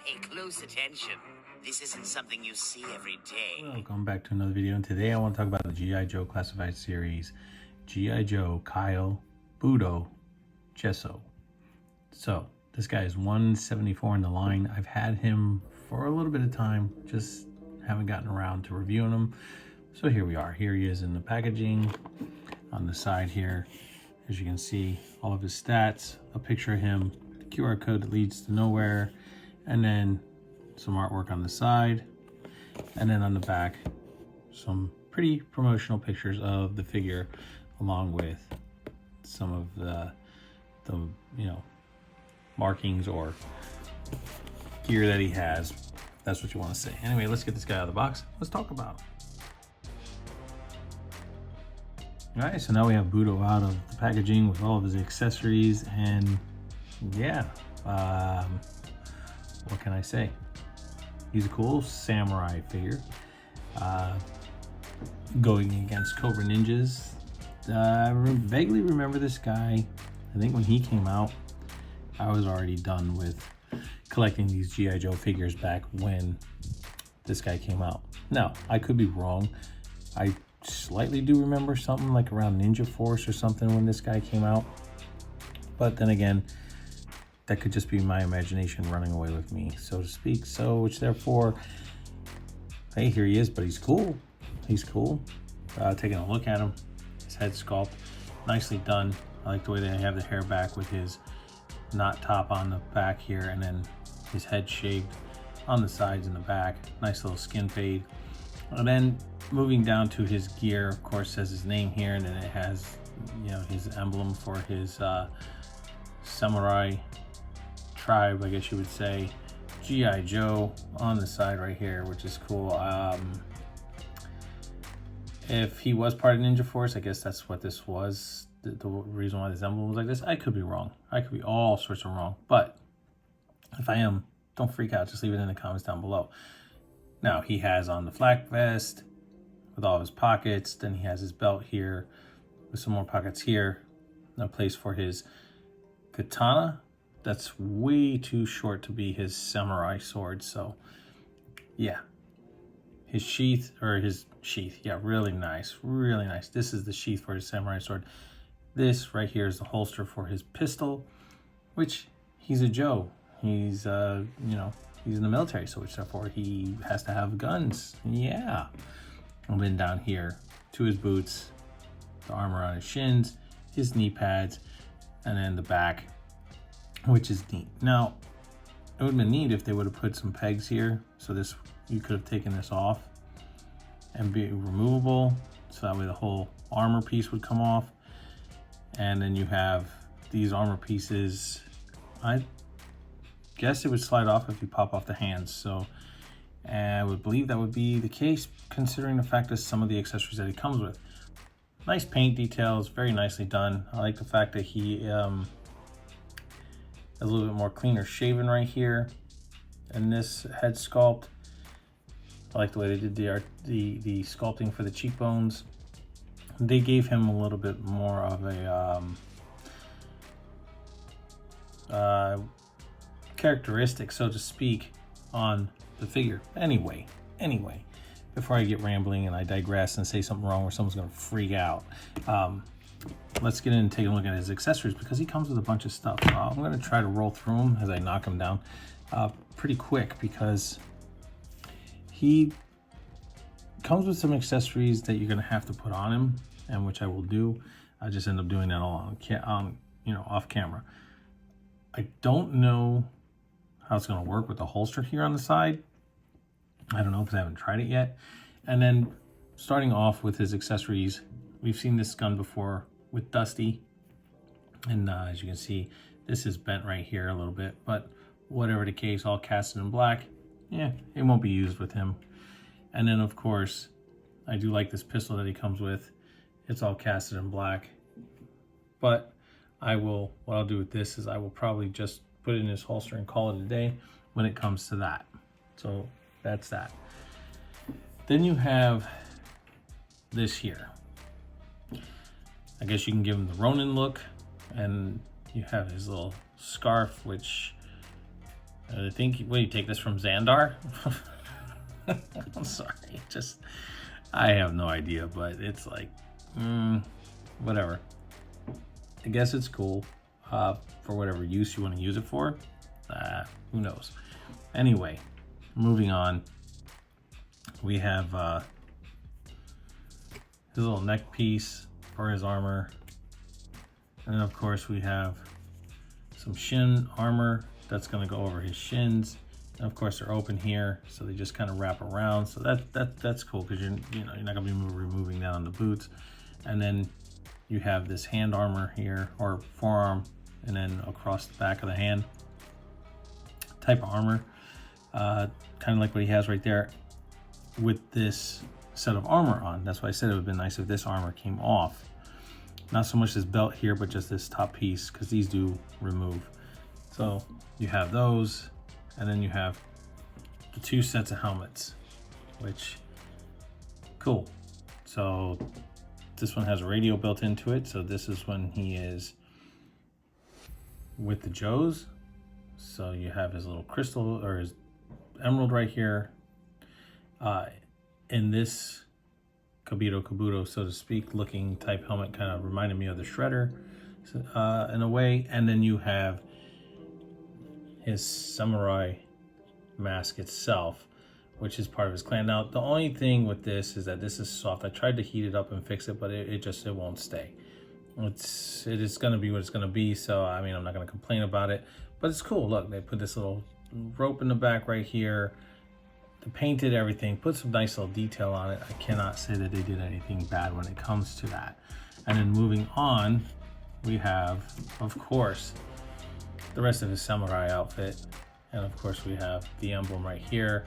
Pay close attention. This isn't something you see every day. Welcome back to another video, and today I want to talk about the G.I. Joe classified series. G.I. Joe, Kyle, Budo, Jesso. So, this guy is 174 in the line. I've had him for a little bit of time, just haven't gotten around to reviewing him. So here we are. Here he is in the packaging. On the side here, as you can see, all of his stats, a picture of him, the QR code that leads to nowhere, and then some artwork on the side, and then on the back some pretty promotional pictures of the figure, along with some of the markings or gear that he has. That's what you want to say. Anyway, let's get this guy out of the box. Let's talk about him. All right, so now we have Budo out of the packaging with all of his accessories, and yeah, what can I say? He's a cool samurai figure, going against Cobra Ninjas. I vaguely remember this guy. I think when he came out, I was already done with collecting these G.I. Joe figures back when this guy came out. Now, I could be wrong. I slightly do remember something like around Ninja Force or something when this guy came out. But then again, that could just be my imagination running away with me, so to speak. So, which therefore, hey, here he is, but he's cool. He's cool. Taking a look at him, his head sculpt, nicely done. I like the way they have the hair back with his knot top on the back here, and then his head shaved on the sides and the back. Nice little skin fade. And then moving down to his gear, of course, says his name here, and then it has, his emblem for his samurai tribe, I guess you would say. G.I. Joe on the side right here, which is cool. If he was part of Ninja Force, I guess that's what this was. The reason why this emblem was like this. I could be wrong. I could be all sorts of wrong. But if I am, don't freak out. Just leave it in the comments down below. Now, he has on the flak vest with all of his pockets. Then he has his belt here with some more pockets here. No place for his katana. That's way too short to be his samurai sword. So, yeah. His sheath, yeah, really nice. Really nice. This is the sheath for his samurai sword. This right here is the holster for his pistol, which he's a Joe. He's, he's in the military, so which therefore he has to have guns. Yeah. And then down here to his boots, the armor on his shins, his knee pads, and then the back, which is neat. Now, it would have been neat if they would have put some pegs here, so this, you could have taken this off and be removable, so that way the whole armor piece would come off. And then you have these armor pieces. I guess it would slide off if you pop off the hands. So I would believe that would be the case, considering the fact that some of the accessories that he comes with. Nice paint details, very nicely done. I like the fact that he is a little bit more cleaner shaven right here. And this head sculpt, I like the way they did the sculpting for the cheekbones. They gave him a little bit more of a characteristic, so to speak, on the figure. Anyway, before I get rambling and I digress and say something wrong or someone's gonna freak out, let's get in and take a look at his accessories, because he comes with a bunch of stuff. I'm gonna try to roll through them as I knock them down pretty quick, because he comes with some accessories that you're gonna have to put on him, and which I will do. I just end up doing that all off camera. I don't know how it's gonna work with the holster here on the side. I don't know, because I haven't tried it yet. And then starting off with his accessories, we've seen this gun before with Dusty, and as you can see, this is bent right here a little bit, but whatever the case, all casted in black. Yeah, it won't be used with him. And then of course, I do like this pistol that he comes with. It's all casted in black. But what I'll do with this is I will probably just put it in his holster and call it a day when it comes to that. So that's that. Then you have this here. I guess you can give him the Ronin look, and you have his little scarf, which I think, what do you take this from Xandar? I'm sorry, I have no idea, but it's like, whatever. I guess it's cool for whatever use you want to use it for. Who knows? Anyway, moving on. We have his little neck piece for his armor. And then of course we have some shin armor that's going to go over his shins. And of course they're open here, so they just kind of wrap around. So that's cool, because you're not going to be removing that on the boots. And then you have this hand armor here, or forearm, and then across the back of the hand type of armor, kind of like what he has right there with this set of armor on. That's why I said it would have been nice if this armor came off. Not so much this belt here, but just this top piece, because these do remove. So you have those, and then you have the 2 sets of helmets, which, cool. So this one has a radio built into it, so this is when he is with the Joes. So you have his little crystal, or his emerald right here. In this Budo, so to speak, looking type helmet, kind of reminded me of the Shredder in a way. And then you have his samurai mask itself, which is part of his clan. Now, the only thing with this is that this is soft. I tried to heat it up and fix it, but it won't stay. It is going to be what it's going to be. So, I mean, I'm not going to complain about it, but it's cool. Look, they put this little rope in the back right here. They painted everything, put some nice little detail on it. I cannot say that they did anything bad when it comes to that. And then moving on, we have, of course, the rest of his samurai outfit. And of course we have the emblem right here,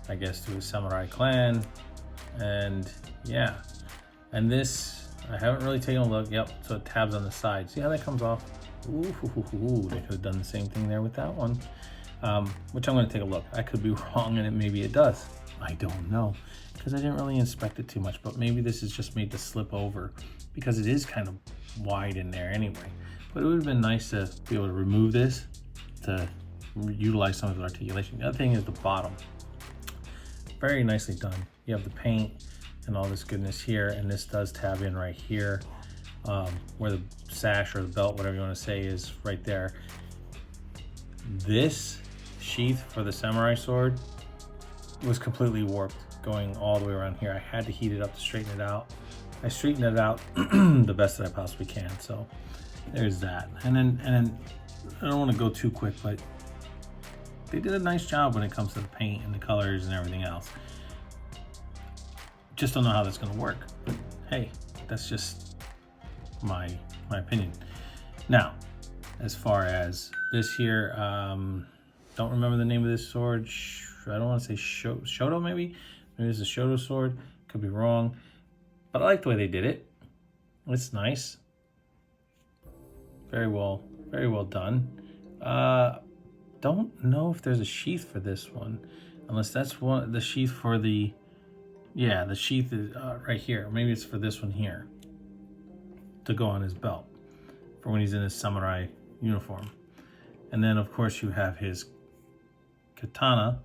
I guess, to his samurai clan. And yeah, and this, I haven't really taken a look. Yep, so it tabs on the side. See how that comes off? Ooh, they could have done the same thing there with that one. Which I'm going to take a look. I could be wrong, and maybe it does. I don't know, because I didn't really inspect it too much, but maybe this is just made to slip over, because it is kind of wide in there anyway. But it would have been nice to be able to remove this to utilize some of the articulation. The other thing is the bottom. Very nicely done. You have the paint and all this goodness here, and this does tab in right here, where the sash or the belt, whatever you want to say, is right there. This sheath for the samurai sword was completely warped going all the way around here. I had to heat it up to straighten it out. I straightened it out the best that I possibly can. So there's that. And then I don't want to go too quick, but they did a nice job when it comes to the paint and the colors and everything else. Just don't know how that's going to work. But hey, that's just my opinion. Now, as far as this here, don't remember the name of this sword. I don't want to say Shoto, maybe it's a Shoto sword. Could be wrong, but I like the way they did it. It's nice. Very well done. Don't know if there's a sheath for this one, unless that's the sheath for the, yeah, the sheath is right here. Maybe it's for this one here to go on his belt for when he's in his samurai uniform. And then of course you have his katana,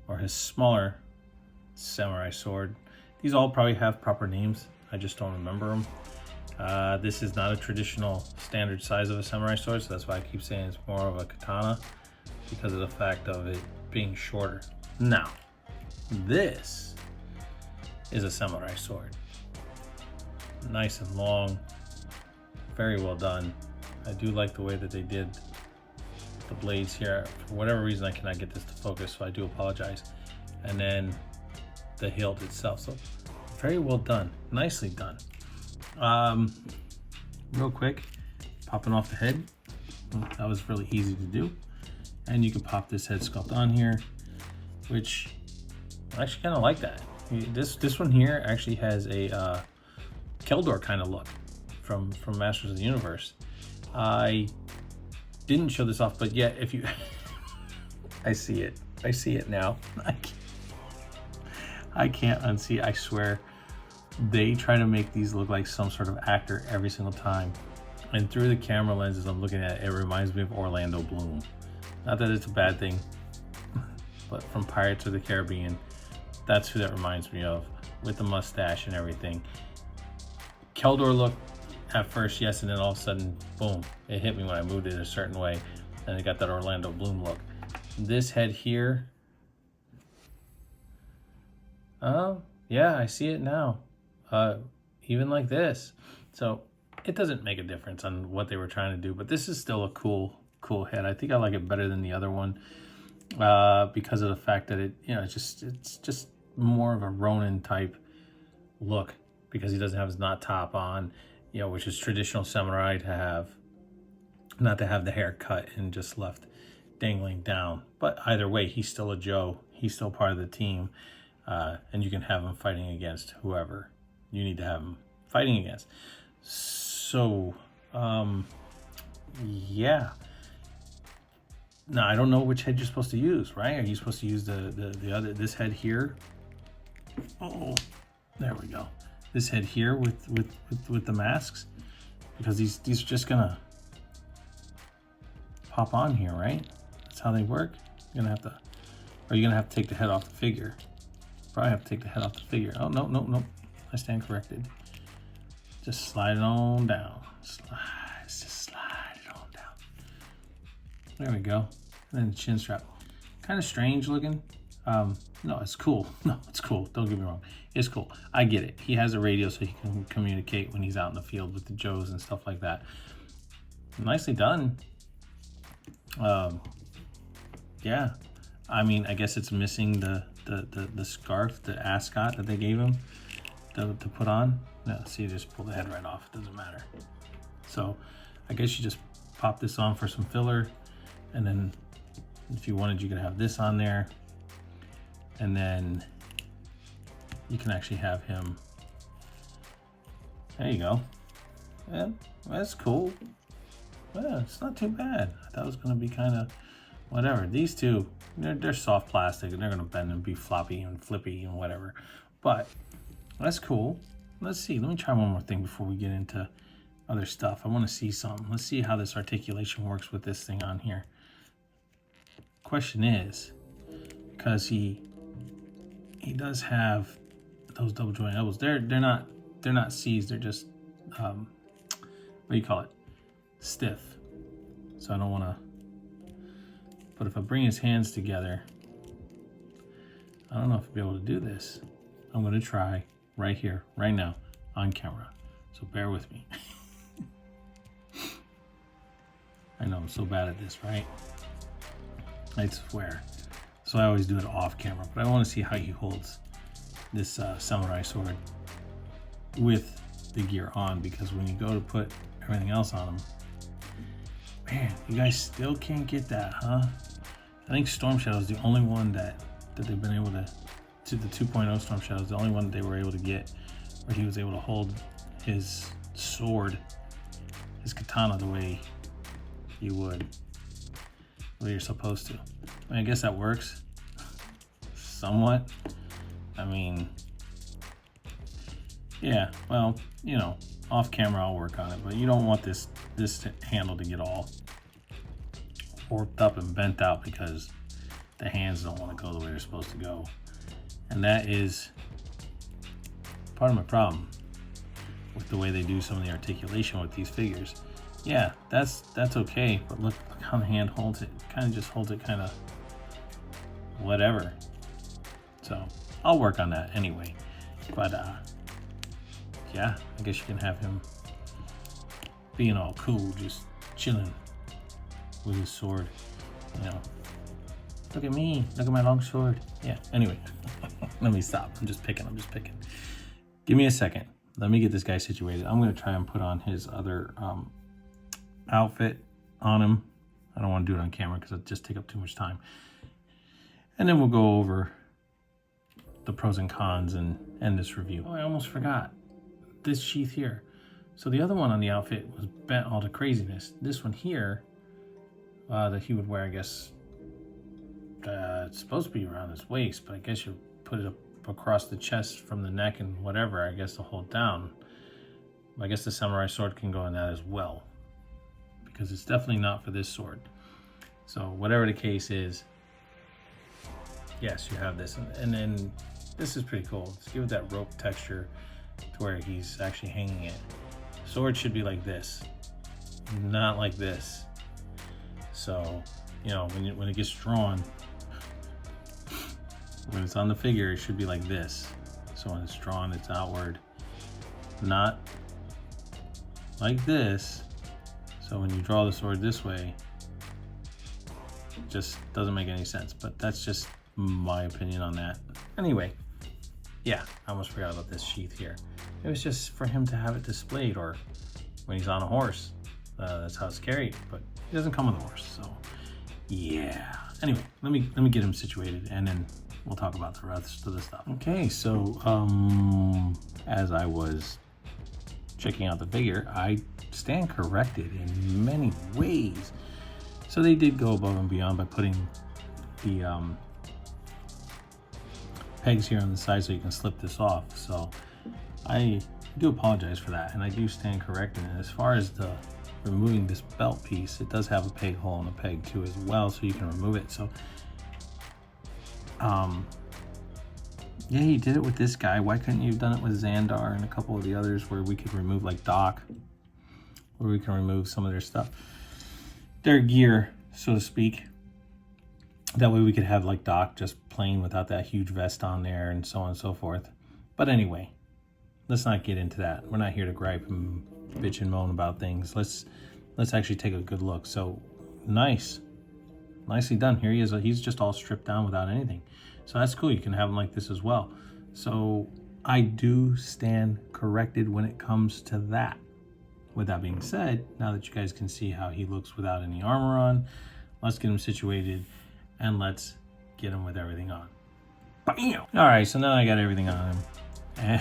or his smaller samurai sword. These all probably have proper names, I just don't remember them. This is not a traditional standard size of a samurai sword, so that's why I keep saying it's more of a katana, because of the fact of it being shorter. Now, this is a samurai sword. Nice and long, very well done. I do like the way that they did the blades here. For whatever reason, I cannot get this to focus, so I do apologize. And then the hilt itself. So very well done, nicely done. Real quick, popping off the head. That was really easy to do. And you can pop this head sculpt on here, which I actually kind of like that. This one here actually has a Keldor kind of look from Masters of the Universe. I didn't show this off, but yet if you I see it now. I can't unsee it. I swear they try to make these look like some sort of actor every single time, and through the camera lenses I'm looking at, it reminds me of Orlando Bloom. Not that it's a bad thing, but from Pirates of the Caribbean, that's who that reminds me of, with the mustache and everything. Keldor look at first, yes, and then all of a sudden, boom, it hit me when I moved it a certain way, and it got that Orlando Bloom look. This head here, yeah, I see it now. Even like this. So it doesn't make a difference on what they were trying to do, but this is still a cool head. I think I like it better than the other one because of the fact that it's just more of a Ronin type look, because he doesn't have his knot top on, which is traditional samurai to have, not to have the hair cut and just left dangling down. But either way, he's still a Joe. He's still part of the team, and you can have him fighting against whoever you need to have him fighting against. So, yeah. Now, I don't know which head you're supposed to use, right? Are you supposed to use this head here? Oh, there we go. This head here with the masks, because these are just gonna pop on here, right? That's how they work. You're gonna have to, or you're gonna have to take the head off the figure. Probably have to take the head off the figure. Oh, no. I stand corrected. Just slide it on down. Just slide it on down. There we go. And then the chin strap. Kind of strange looking. No, it's cool. No, it's cool. Don't get me wrong. It's cool. I get it. He has a radio so he can communicate when he's out in the field with the Joes and stuff like that. Nicely done. Yeah. I mean, I guess it's missing the scarf, the ascot that they gave him to put on. No, see, you just pull the head right off. It doesn't matter. So I guess you just pop this on for some filler, and then if you wanted, you could have this on there, and then you can actually have him. There you go. Yeah, that's cool. Yeah, it's not too bad. I thought it was going to be kind of whatever. These two, they're soft plastic, and they're going to bend and be floppy and flippy and whatever. But that's cool. Let's see. Let me try one more thing before we get into other stuff. I want to see something. Let's see how this articulation works with this thing on here. Question is, because he does have those double joint elbows. They're not C's. They're just what do you call it? Stiff. So I don't want to. But if I bring his hands together, I don't know if I'll be able to do this. I'm going to try right here, right now, on camera. So bear with me. I know I'm so bad at this, right? I swear. So I always do it off camera, but I want to see how he holds this samurai sword with the gear on, because when you go to put everything else on him, man, you guys still can't get that, huh? I think Storm Shadow is the only one that they've been able to the 2.0 Storm Shadow is the only one they were able to get where he was able to hold his sword, his katana, the way you would, the way you're supposed to. I mean, I guess that works somewhat. I mean, yeah, well, off camera I'll work on it, but you don't want this handle to get all warped up and bent out because the hands don't want to go the way they're supposed to go. And that is part of my problem with the way they do some of the articulation with these figures. Yeah, that's okay, but look how the hand holds it. Kind of just holds it kind of whatever. So I'll work on that anyway. But yeah, I guess you can have him being all cool, just chilling with his sword. Look at me, look at my long sword. Yeah, anyway, let me stop. I'm just picking. Give me a second. Let me get this guy situated. I'm going to try and put on his other outfit on him. I don't want to do it on camera because it'll just take up too much time. And then we'll go over the pros and cons and end this review. Oh, I almost forgot. This sheath here. So the other one on the outfit was bent all to craziness. This one here, that he would wear, I guess, it's supposed to be around his waist, but I guess you put it up across the chest from the neck and whatever, I guess, to hold down. I guess the samurai sword can go in that as well, because it's definitely not for this sword. So whatever the case is, yes, you have this. And then this is pretty cool. Let's give it that rope texture to where he's actually hanging it. Sword should be like this, not like this. So, you know, when it gets drawn, when it's on the figure, it should be like this. So when it's drawn, it's outward, not like this. So when you draw the sword this way, it just doesn't make any sense. But that's just my opinion on that. Anyway, yeah, I almost forgot about this sheath here. It was just for him to have it displayed, or when he's on a horse, that's how it's carried. But he doesn't come with a horse, so yeah. Anyway, let me get him situated, and then we'll talk about the rest of the stuff. Okay, so as I was checking out the figure, I stand corrected in many ways. So they did go above and beyond by putting the pegs here on the side so you can slip this off. So I do apologize for that, and I do stand corrected. And as far as the removing this belt piece, it does have a peg hole and a peg too as well, so you can remove it. So yeah, you did it with this guy. Why couldn't you have done it with Xandar and a couple of the others where we could remove, like Doc, where we can remove some of their stuff, their gear, so to speak. That way we could have like Doc just plain without that huge vest on there and so on and so forth. But anyway, let's not get into that. We're not here to gripe and bitch and moan about things. Let's actually take a good look. So nicely done. Here he is. He's just all stripped down without anything. So that's cool. You can have him like this as well. So I do stand corrected when it comes to that. With that being said, now that you guys can see how he looks without any armor on, let's get him situated and let's get him with everything on. Bam! All right, so now I got everything on him.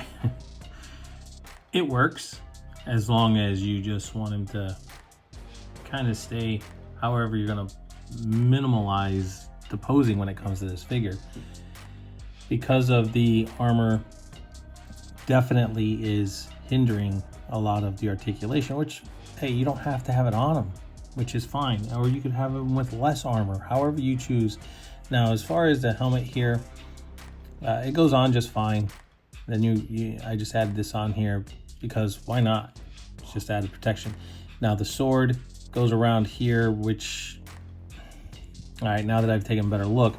It works as long as you just want him to kind of stay, however you're gonna minimalize the posing when it comes to this figure. Because of the armor definitely is hindering a lot of the articulation, which, hey, you don't have to have it on him, which is fine. Or you could have him with less armor, however you choose. Now, as far as the helmet here, it goes on just fine. Then I just added this on here because why not? It's just added protection. Now the sword goes around here, which, all right, now that I've taken a better look,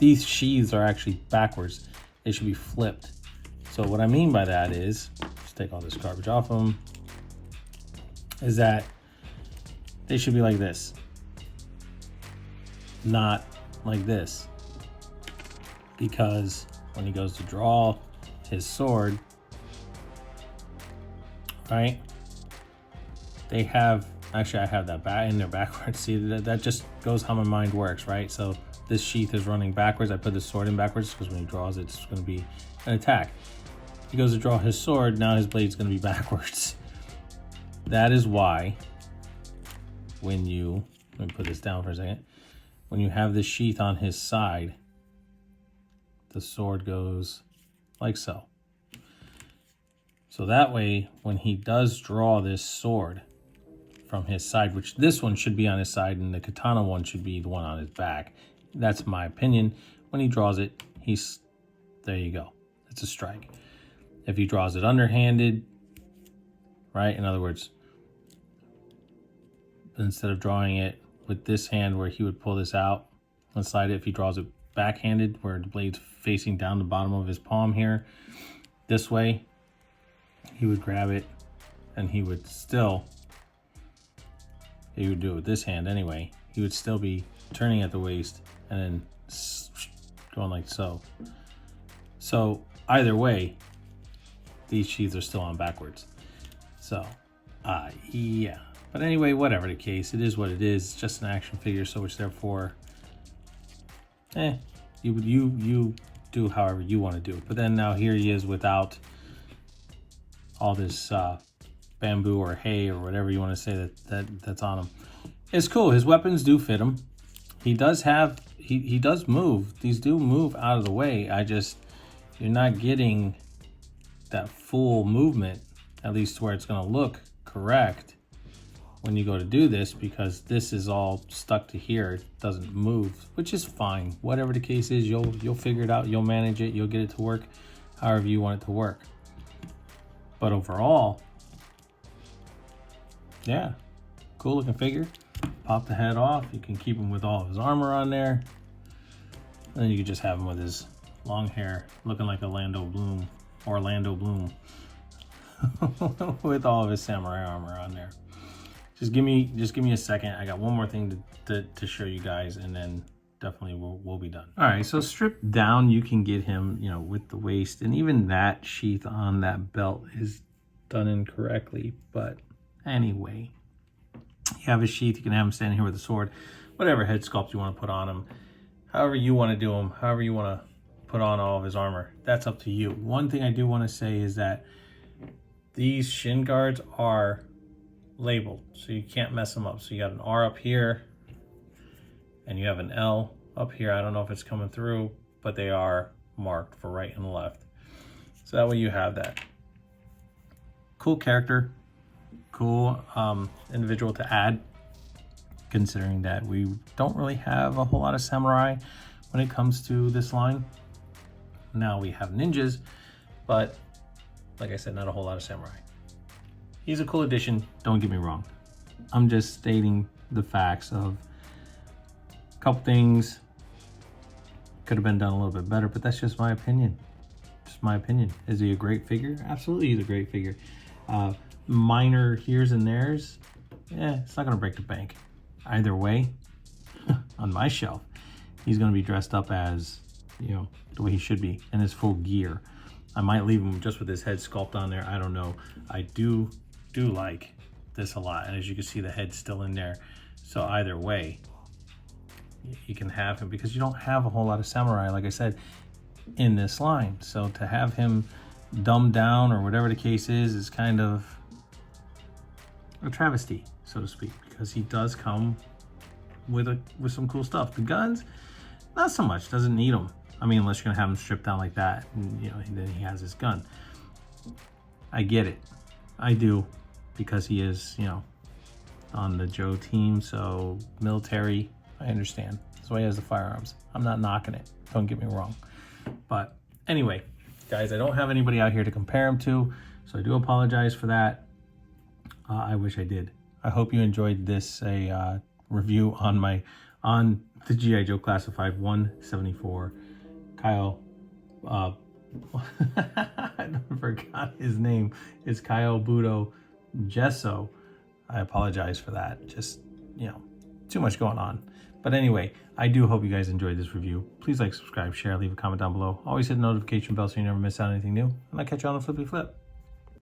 these sheaths are actually backwards. They should be flipped. So what I mean by that is, just take all this garbage off them, is that they should be like this, not like this. Because when he goes to draw his sword, right, they have, actually I have that back in there backwards. See, that just goes how my mind works, right? So this sheath is running backwards. I put the sword in backwards because when he draws it, it's going to be an attack. He goes to draw his sword, now his blade's going to be backwards. That is why when you, let me put this down for a second, when you have the sheath on his side, the sword goes like so. So that way, when he does draw this sword from his side, which this one should be on his side and the katana one should be the one on his back. That's my opinion. When he draws it, there you go. It's a strike. If he draws it underhanded, right? In other words, instead of drawing it with this hand where he would pull this out and slide it, if he draws it backhanded where the blade's facing down the bottom of his palm here, this way, he would grab it and he would do it with this hand anyway. He would still be turning at the waist and then going like so. So either way, these sheaths are still on backwards. So, yeah. But anyway, whatever the case, it is what it is. It's just an action figure, so which therefore, you do however you want to do it. But then now here he is without all this bamboo or hay or whatever you want to say that's on him. It's cool. His weapons do fit him. He does have, he does move. These do move out of the way. You're not getting that full movement, at least where it's going to look correct when you go to do this, because this is all stuck to here. It doesn't move, which is fine. Whatever the case is, you'll figure it out. You'll manage it. You'll get it to work however you want it to work. But overall, yeah, cool looking figure. Pop the head off. You can keep him with all of his armor on there. And then you can just have him with his long hair, looking like Orlando Bloom, with all of his samurai armor on there. Just give me a second. I got one more thing to show you guys, and then definitely we'll be done. All right, so stripped down, you can get him, you know, with the waist, and even that sheath on that belt is done incorrectly. But anyway, you have a sheath. You can have him standing here with a sword, whatever head sculpt you want to put on him, however you want to do him, however you want to put on all of his armor. That's up to you. One thing I do want to say is that these shin guards are labeled, so you can't mess them up. So you got an R up here, and you have an L up here. I don't know if it's coming through, but they are marked for right and left. So that way you have that. Cool character, cool individual to add, considering that we don't really have a whole lot of samurai when it comes to this line. Now we have ninjas, but like I said, not a whole lot of samurai. He's a cool addition, don't get me wrong. I'm just stating the facts of a couple things could have been done a little bit better, but that's just my opinion. Just my opinion. Is he a great figure? Absolutely, he's a great figure. Minor here's and there's, it's not gonna break the bank. Either way, on my shelf, he's gonna be dressed up as, you know, the way he should be in his full gear. I might leave him just with his head sculpt on there. I don't know. I do like this a lot, and as you can see, the head's still in there. So either way, you can have him, because you don't have a whole lot of samurai, like I said, in this line. So to have him dumbed down or whatever the case is kind of a travesty, so to speak, because he does come with some cool stuff. The guns, not so much. Doesn't need them. I mean, unless you're gonna have him stripped down like that, and you know, then he has his gun. I get it. I do, because he is, you know, on the Joe team, so military, I understand. That's why he has the firearms. I'm not knocking it, don't get me wrong. But anyway, guys, I don't have anybody out here to compare him to, so I do apologize for that. I wish I did. I hope you enjoyed this review on the G.I. Joe Classified 174 Kyle. I forgot his name. It's Kyle Budo Jesso. I apologize for that. Just, you know, too much going on. But anyway, I do hope you guys enjoyed this review. Please like, subscribe, share, leave a comment down below. Always hit the notification bell so you never miss out on anything new. And I'll catch you on the flippy flip.